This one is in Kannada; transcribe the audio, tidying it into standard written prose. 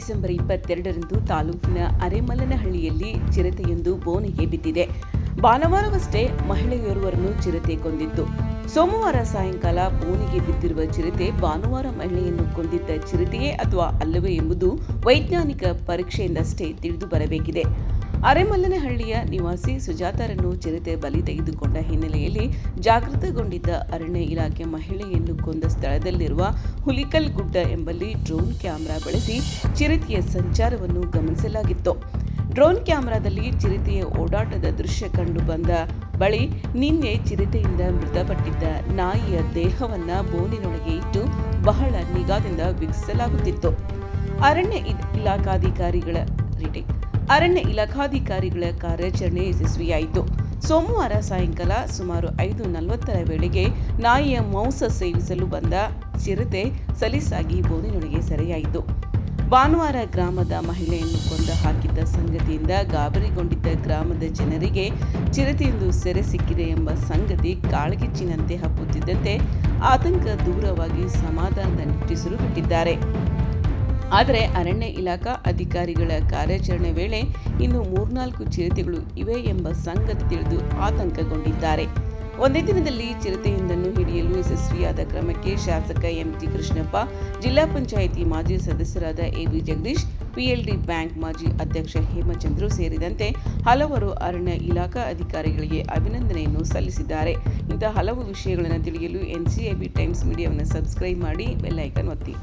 ಡಿಸೆಂಬರ್ 22ರಂದು ತಾಲೂಕಿನ ಅರೆಮಲ್ಲನಹಳ್ಳಿಯಲ್ಲಿ ಚಿರತೆಯೊಂದು ಬೋನಿಗೆ ಬಿದ್ದಿದೆ. ಭಾನುವಾರವಷ್ಟೇ ಮಹಿಳೆಯೋರ್ವರನ್ನು ಚಿರತೆ ಕೊಂದಿತ್ತು. ಸೋಮವಾರ ಸಾಯಂಕಾಲ ಬೋನಿಗೆ ಬಿದ್ದಿರುವ ಚಿರತೆ ಭಾನುವಾರ ಮಹಿಳೆಯನ್ನು ಕೊಂದಿದ್ದ ಚಿರತೆಯೇ ಅಥವಾ ಅಲ್ಲವೇ ಎಂಬುದು ವೈಜ್ಞಾನಿಕ ಪರೀಕ್ಷೆಯಿಂದಷ್ಟೇ ತಿಳಿದು ಬರಬೇಕಿದೆ. ಅರೆಮಲ್ಲನಹಳ್ಳಿಯ ನಿವಾಸಿ ಸುಜಾತಾರನ್ನು ಚಿರತೆ ಬಲಿ ತೆಗೆದುಕೊಂಡ ಹಿನ್ನೆಲೆಯಲ್ಲಿ ಜಾಗೃತಗೊಂಡಿದ್ದ ಅರಣ್ಯ ಇಲಾಖೆ ಮಹಿಳೆಯನ್ನು ಕೊಂದ ಸ್ಥಳದಲ್ಲಿರುವ ಹುಲಿಕಲ್ ಗುಡ್ಡ ಎಂಬಲ್ಲಿ ಡ್ರೋನ್ ಕ್ಯಾಮೆರಾ ಬಳಸಿ ಚಿರತೆಯ ಸಂಚಾರವನ್ನು ಗಮನಿಸಲಾಗಿತ್ತು. ಡ್ರೋನ್ ಕ್ಯಾಮೆರಾದಲ್ಲಿ ಚಿರತೆಯ ಓಡಾಟದ ದೃಶ್ಯ ಕಂಡು ಬಂದ ಬಳಿ ನಿನ್ನೆ ಚಿರತೆಯಿಂದ ಮೃತಪಟ್ಟಿದ್ದ ನಾಯಿಯ ದೇಹವನ್ನ ಬೋನಿನೊಳಗೆ ಇಟ್ಟು ಬಹಳ ನಿಗಾದಿಂದ ವೀಕ್ಷಿಸಲಾಗುತ್ತಿತ್ತು. ಅರಣ್ಯ ಇಲಾಖಾಧಿಕಾರಿಗಳ ಕಾರ್ಯಾಚರಣೆ ಯಶಸ್ವಿಯಾಯಿತು. ಸೋಮವಾರ ಸಾಯಂಕಾಲ ಸುಮಾರು 5:40 ವೇಳೆಗೆ ನಾಯಿಯ ಮಾಂಸ ಸೇವಿಸಲು ಬಂದ ಚಿರತೆ ಸಲೀಸಾಗಿ ಬೋನಿನೊಳಗೆ ಸೆರೆಯಾಯಿತು. ಭಾನುವಾರ ಗ್ರಾಮದ ಮಹಿಳೆಯನ್ನು ಕೊಂದ ಹಾಕಿದ್ದ ಸಂಗತಿಯಿಂದ ಗಾಬರಿಗೊಂಡಿದ್ದ ಗ್ರಾಮದ ಜನರಿಗೆ ಚಿರತೆಯೊಂದು ಸೆರೆ ಸಿಕ್ಕಿದೆ ಎಂಬ ಸಂಗತಿ ಕಾಳ್ಗಿಚ್ಚಿನಂತೆ ಹಬ್ಬುತ್ತಿದ್ದಂತೆ ಆತಂಕ ದೂರವಾಗಿ ಸಮಾಧಾನದ ನಿಟ್ಟುಸಿರು ಬಿಟ್ಟಿದ್ದಾರೆ. ಆದರೆ ಅರಣ್ಯ ಇಲಾಖಾ ಅಧಿಕಾರಿಗಳ ಕಾರ್ಯಾಚರಣೆ ವೇಳೆ ಇನ್ನು 3-4 ಚಿರತೆಗಳು ಇವೆ ಎಂಬ ಸಂಗತಿ ತಿಳಿದು ಆತಂಕಗೊಂಡಿದ್ದಾರೆ. ಒಂದೇ ದಿನದಲ್ಲಿ ಚಿರತೆಯೊಂದನ್ನು ಹಿಡಿಯಲು ಯಶಸ್ವಿಯಾದ ಕ್ರಮಕ್ಕೆ ಶಾಸಕ ಎಂಟಿ ಕೃಷ್ಣಪ್ಪ, ಜಿಲ್ಲಾ ಪಂಚಾಯಿತಿ ಮಾಜಿ ಸದಸ್ಯರಾದ ಎಬಿ ಜಗದೀಶ್, ಪಿಎಲ್ಡಿ ಬ್ಯಾಂಕ್ ಮಾಜಿ ಅಧ್ಯಕ್ಷ ಹೇಮಚಂದ್ರು ಸೇರಿದಂತೆ ಹಲವರು ಅರಣ್ಯ ಇಲಾಖಾ ಅಧಿಕಾರಿಗಳಿಗೆ ಅಭಿನಂದನೆಯನ್ನು ಸಲ್ಲಿಸಿದ್ದಾರೆ. ಇಂತಹ ಹಲವು ವಿಷಯಗಳನ್ನು ತಿಳಿಯಲು ಎನ್ಸಿಎಬಿ ಟೈಮ್ಸ್ ಮೀಡಿಯಾವನ್ನು ಸಬ್ಸ್ಕ್ರೈಬ್ ಮಾಡಿ, ಬೆಲ್ ಐಕಾನ್ ಒತ್ತಿ.